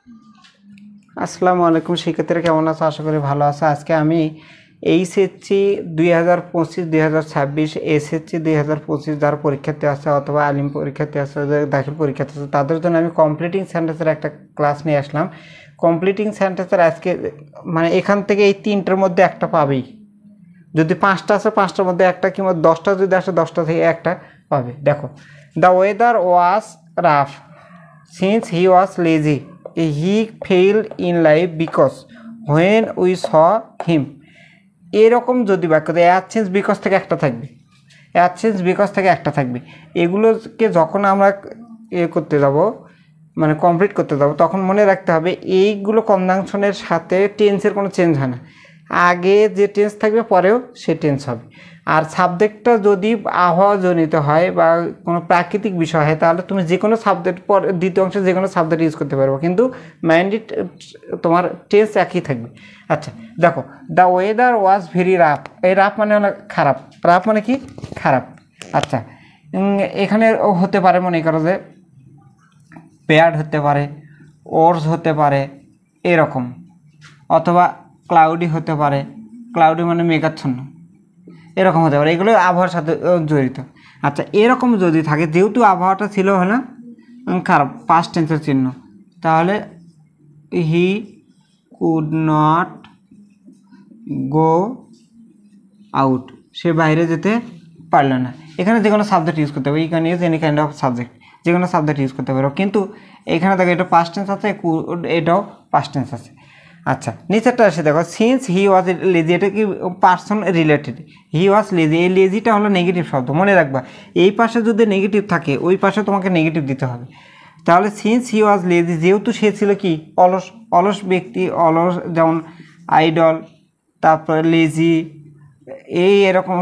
আসসালামু আলাইকুম শিক্ষার্থীরা, কেমন আছো? আশা করি ভালো আছো। আজকে আমি এইচএসসি 2025-2026, এসএসসি 2025 যারা পরীক্ষার্থী আছে অথবা আলিম পরীক্ষার্থী আছে, দাখিল পরীক্ষার্থী আছে, তাদের জন্য আমি কমপ্লিটিং সেন্টেন্সের একটা ক্লাস নিয়ে আসলাম। কমপ্লিটিং সেন্টেন্সের আজকে মানে এখান থেকে এই তিনটার মধ্যে একটা পাবেই। যদি 5টা আছে 5টার মধ্যে একটা, কিংবা 10টা যদি আসে 10টা থেকে একটা পাবে। দেখো, the weather was rough since he was lazy, he failed in life because when we saw him. এরকম যদি বাক্য দেয়, অ্যাবসেন্স বিকজ থেকে একটা থাকবে, অ্যাবসেন্স বিকজ থেকে একটা থাকবে। এগুলোকে যখন আমরা করতে যাব, মানে কমপ্লিট করতে যাব, তখন মনে রাখতে হবে এইগুলো কনজাংশনের সাথে টেন্সের কোনো চেঞ্জ হয় না। আগে যে টেন্স থাকবে পরেও সে টেন্স হবে। আর সাবজেক্টটা যদি আবহাওয়াজনিত হয় বা কোনো প্রাকৃতিক বিষয় হয়, তাহলে তুমি যে কোনো সাবজেক্ট পরে দ্বিতীয় অংশে যে কোনো সাবজেক্ট ইউজ করতে পারবো, কিন্তু মাইন্ডেড তোমার টেন্স একই থাকবে। আচ্ছা দেখো, the weather was very rough. এই রাফ মানে হলো খারাপ, রাফ মানে কি? খারাপ। আচ্ছা, এখানে হতে পারে, মনে করো যে পেয়ার্ড হতে পারে, ওর্স হতে পারে এরকম, অথবা ক্লাউডি হতে পারে, ক্লাউডি মানে মেঘাচ্ছন্ন, এরকম হতে পারে। এগুলো আবহাওয়ার সাথে জড়িত। আচ্ছা, এরকম যদি থাকে, যেহেতু আবহাওয়াটা ছিল হলো খারাপ, পাস্ট টেন্সের চিহ্ন, তাহলে he could not go out, সে বাইরে যেতে পারলো না। এখানে যে কোনো সাবজেক্ট ইউজ করতে পারো, you can use any kind of subject, যে কোনো সাবজেক্ট ইউজ করতে পারো। কিন্তু এখানে দেখো এটা পাস্ট টেন্স আছে, এটাও পাস্ট টেন্স আছে। আচ্ছা, নিচেরটা এসে দেখো, সিন্স হি ওয়াজ লেজি, এটা কি person related. He was lazy, এই লেজিটা হলো নেগেটিভ শব্দ, মনে রাখবা। এই পাশে যদি নেগেটিভ থাকে, ওই পাশে তোমাকে নেগেটিভ দিতে হবে। তাহলে সিন্স হি ওয়াজ লেজি, যেহেতু সে ছিল কি অলস, অলস ব্যক্তি, অলস, যেমন আইডল, তারপরে লেজি, এই এরকম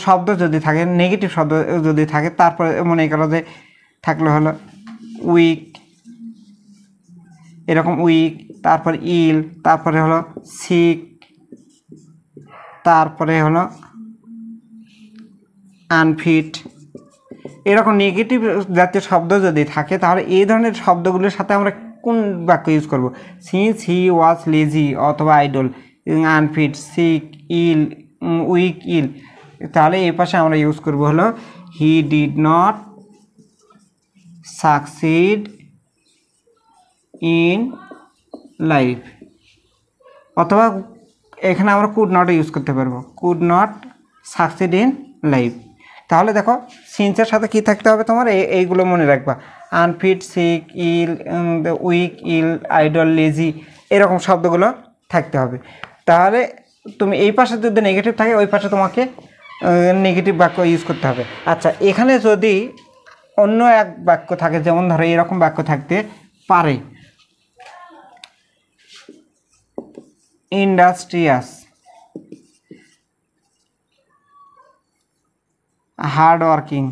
শব্দ যদি থাকে, নেগেটিভ শব্দ যদি থাকে, তারপরে মনে করো যে থাকলে হলো উইক, এরকম উইক, তারপর ইল, তারপরে হলো সিক, তারপরে হলো আনফিট, এরকম নেগেটিভ জাতীয় শব্দ যদি থাকে, তাহলে এই ধরনের শব্দগুলোর সাথে আমরা কোন বাক্য ইউজ করব? সিন্স হি ওয়াজ লেজি অথবা আইডল, আনফিট, সিক, ইল, উইক, ইল। তাহলে এই পাশে আমরা ইউজ করব হলো হি did not succeed in life, অথবা এখানে আমরা কুড নট ইউজ করতে পারবো, could not succeed in life. তাহলে দেখো, সিন্সের সাথে কি থাকতে হবে তোমার, এইগুলো মনে রাখবা, আনফিট, সিক, ইল, উইক, ইল, আইডল, লেজি, এরকম শব্দগুলো থাকতে হবে। তাহলে তুমি এই পাশে যদি নেগেটিভ থাকে, ওই পাশে তোমাকে নেগেটিভ বাক্য ইউজ করতে হবে। আচ্ছা, এখানে যদি অন্য এক বাক্য থাকে, যেমন ধরো এরকম বাক্য থাকতে পারে, industrious, hard working,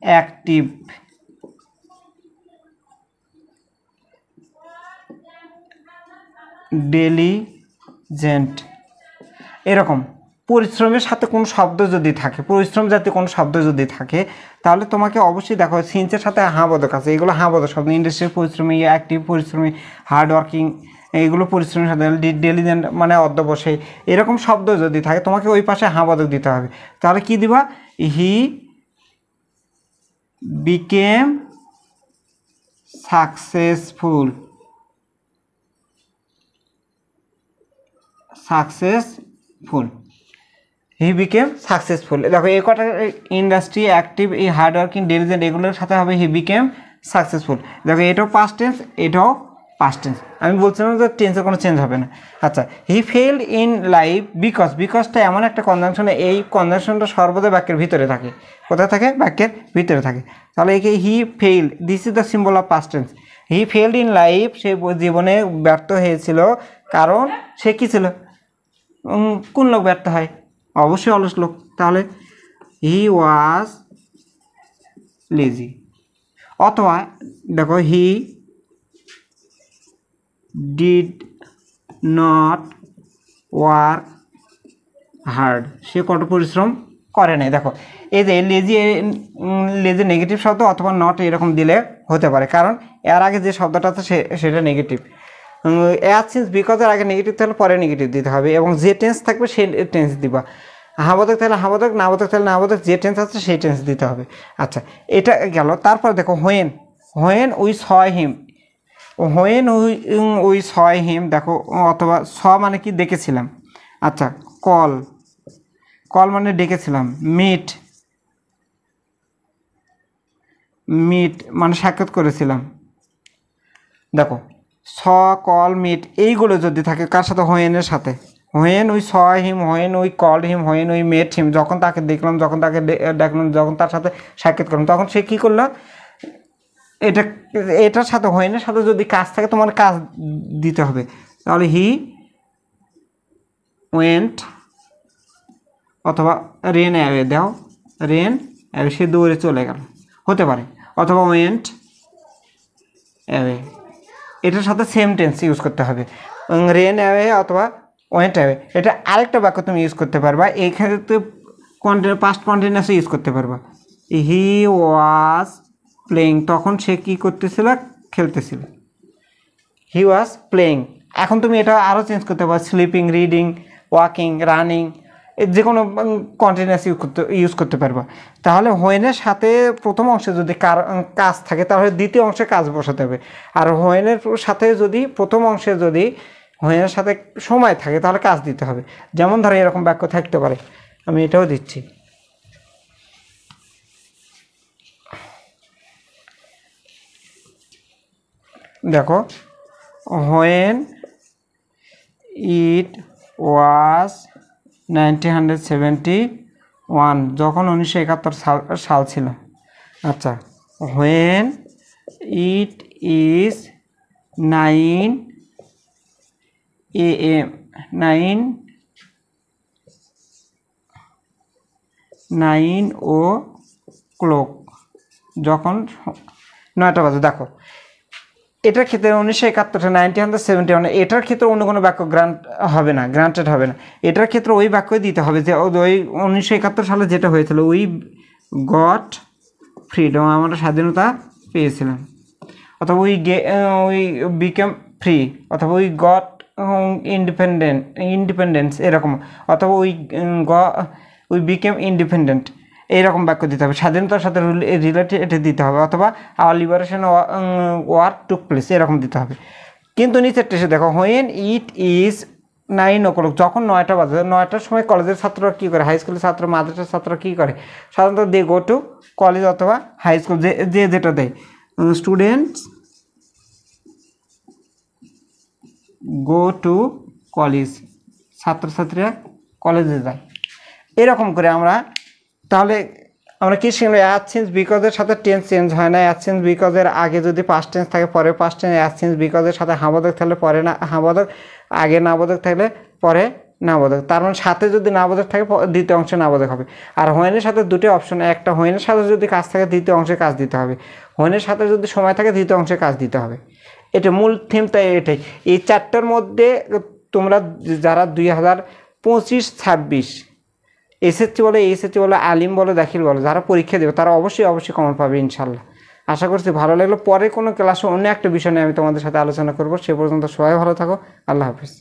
active, diligent, এরকম পরিশ্রমের সাথে কোনো শব্দ যদি থাকে, পরিশ্রম জাতীয় কোনো শব্দ যদি থাকে, তাহলে তোমাকে অবশ্যই দেখো সিন্সের সাথে হাঁবোধক আছে, এগুলো হাঁবোধক শব্দ। ইন্ডাস্ট্রিয়াল পরিশ্রমী, অ্যাক্টিভ পরিশ্রমী, হার্ড ওয়ার্কিং, এইগুলো পরিশ্রমের সাথে, ডিলিজেন্ট মানে অধ্যবসায়ী, এরকম শব্দ যদি থাকে, তোমাকে ওই পাশে হাঁবোধক দিতে হবে। তাহলে কি দিবা? He became successful, successful, he became successful. দেখো এই কটা, ইন্ডাস্ট্রি, অ্যাক্টিভ, এই হার্ডওয়ার্কিং, ডিলিজেন্ট, এগুলোর সাথে হবে হি বিকেম সাকসেসফুল। দেখো এটাও পাস্ট টেন্স, এটাও পাস্ট টেন্স। আমি বলছিলাম যে টেন্সের কোনো চেঞ্জ হবে না। আচ্ছা, হি ফেইলড ইন লাইফ বিকজ, বিকজটা এমন একটা কনজাংশনে, এই কনজাংশনটা সর্বদা বাক্যের ভিতরে থাকে। কোথায় থাকে? বাক্যের ভিতরে থাকে। তাহলে একে he failed, this is the symbol of past tense. He failed in life, সে জীবনে ব্যর্থ হয়েছিল, কারণ সে কী ছিল? কোন লোক ব্যর্থ হয়? অবশ্যই অলস লোক। তাহলে হি ওয়াজ লেজি। অথবা দেখো, he did not work hard, সে কঠোর পরিশ্রম করে নাই। দেখো এই যে লেজি, লেজি নেগেটিভ শব্দ অথবা নট এরকম দিলে হতে পারে, কারণ এর আগে যে শব্দটা আছে সেটা নেগেটিভ। অ্যাজ সিন্স বিকজের আগে নেগেটিভ থাকলে পরে নেগেটিভ দিতে হবে, এবং যে টেন্স থাকবে সেই টেন্স দিবা। হাবোধক থাকলে হাবোধক, নাবোধক থাকলে নাবোধক, যে টেন্স আছে সেই টেন্স দিতে হবে। আচ্ছা, এটা গেল। তারপর দেখো when, when we saw him, when we saw him দেখো, অথবা স মানে কি দেখেছিলাম। আচ্ছা, কল, কল মানে ডেকেছিলাম। মিট, মিট মানে সাক্ষাৎ করেছিলাম। দেখো স, কল, মিট এইগুলো যদি থাকে কার সাথে? হোয়েনের সাথে। When we saw him, when we call him, when we met him, যখন তাকে দেখলাম, যখন তাকে ডাকলাম, যখন তার সাথে সাক্ষাৎ করলাম, তখন সে কী করলো? এটা, এটার সাথে হোয়েনের সাথে যদি কাজ থাকে তোমার কাজ দিতে হবে। তাহলে হি ওয়েন্ট, অথবা রেন অ্যাওয়ে দাও, রেন অ্যাওয়ে, সে দৌড়ে চলে গেল, হতে পারে। অথবা ওয়েন্ট অ্যাওয়ে, এটার সাথে সেম টেন্স ইউজ করতে হবে, রেন অ্যাওয়ে অথবা ওয়েন্ট অ্যাওয়ে। এটা আরেকটা বাক্য তুমি ইউজ করতে পারবা, এই ক্ষেত্রে পাস্ট কন্টিনিউয়াসে ইউজ করতে পারবা। হি ওয়াজ প্লেয়িং, তখন সে কী করতেছিল? খেলতেছিল। হি ওয়াজ প্লেয়িং। এখন তুমি এটা আরও চেঞ্জ করতে পারো, স্লিপিং, রিডিং, ওয়াকিং, রানিং, যে কোনো কন্টিনিউয়াস ইউজ করতে পারবা। তাহলে হোয়েনের সাথে প্রথম অংশে যদি কাজ থাকে তাহলে দ্বিতীয় অংশে কাজ বসাতে হবে, আর হোয়েনের সাথে যদি প্রথম অংশে যদি হোয়েনের সাথে সময় থাকে তাহলে কাজ দিতে হবে। যেমন ধরো এরকম বাক্য থাকতে পারে, আমি এটাও দিচ্ছি। দেখো হোয়েন ইট ওয়াজ 1971, যখন 1971 সাল ছিল। আচ্ছা, when it is 9 AM, 9 o'clock, যখন 9টা বাজে। দেখো এটার ক্ষেত্রে 1971, 1971, এটার ক্ষেত্রে অন্য কোনো বাক্য গ্রান্টেড হবে না। এটার ক্ষেত্রে ওই বাক্যই দিতে হবে যে ওই 1971 সালে যেটা হয়েছিল, উই গট ফ্রিডম, আমরা স্বাধীনতা পেয়েছিলাম, অথবা উই বিকেম ফ্রি, অথবা উই গট ইন্ডিপেন্ডেন্স এরকম, অথবা উই বিকেম ইন্ডিপেন্ডেন্ট, এইরকম বাক্য দিতে হবে। স্বাধীনতার সাথে রিলেটেড এটা দিতে হবে, অথবা our liberation war took place এরকম দিতে হবে। কিন্তু নিচের টেসে দেখো, হোয়েন ইট ইজ 9 o'clock, যখন 9টা বাজে। 9টার সময় কলেজের ছাত্ররা কী করে? হাই স্কুলের ছাত্র, মাদ্রাসার ছাত্ররা কী করে? সাধারণত দে গো টু কলেজ অথবা হাই স্কুল, যে যেটা দেয়। স্টুডেন্টস গো টু কলেজ, ছাত্রছাত্রীরা কলেজে যায়। এরকম করে তাহলে আমরা কি শিখলাম? অ্যাজ সিন্স বিকজের সাথে টেন্স চেঞ্জ হয় না। অ্যাজ সিন্স বিকজের আগে যদি পাস্ট টেন্স থাকে পরে পাস্ট টেন্স, অ্যাজ সিন্স বিকজের সাথে হাবোধক থাকলে পরে না হাবোধক, আগে নাবোধক থাকলে পরে নাবোধক। তার মানে সাথে যদি নাবোধক থাকে দ্বিতীয় অংশে নাবোধক হবে। আর হোয়েনের সাথে দুটো অপশন, একটা হোয়েনের সাথে যদি কাজ থাকে দ্বিতীয় অংশে কাজ দিতে হবে, হোয়েনের সাথে যদি সময় থাকে দ্বিতীয় অংশে কাজ দিতে হবে। এটা মূল থিম, তাই এটাই। এই চারটার মধ্যে তোমরা যারা 2025-26 এসএসসি বলো, এইচএসসি বলো, আলিম বলো, দাখিল বলো, যারা পরীক্ষা দেবে তারা অবশ্যই কমন পাবে ইনশাল্লাহ। আশা করছি ভালো লাগলো। পরে কোনো ক্লাসে অন্য একটা বিষয় নিয়ে আমি তোমাদের সাথে আলোচনা করবো। সে পর্যন্ত সবাই ভালো থাকো। আল্লাহ হাফিজ।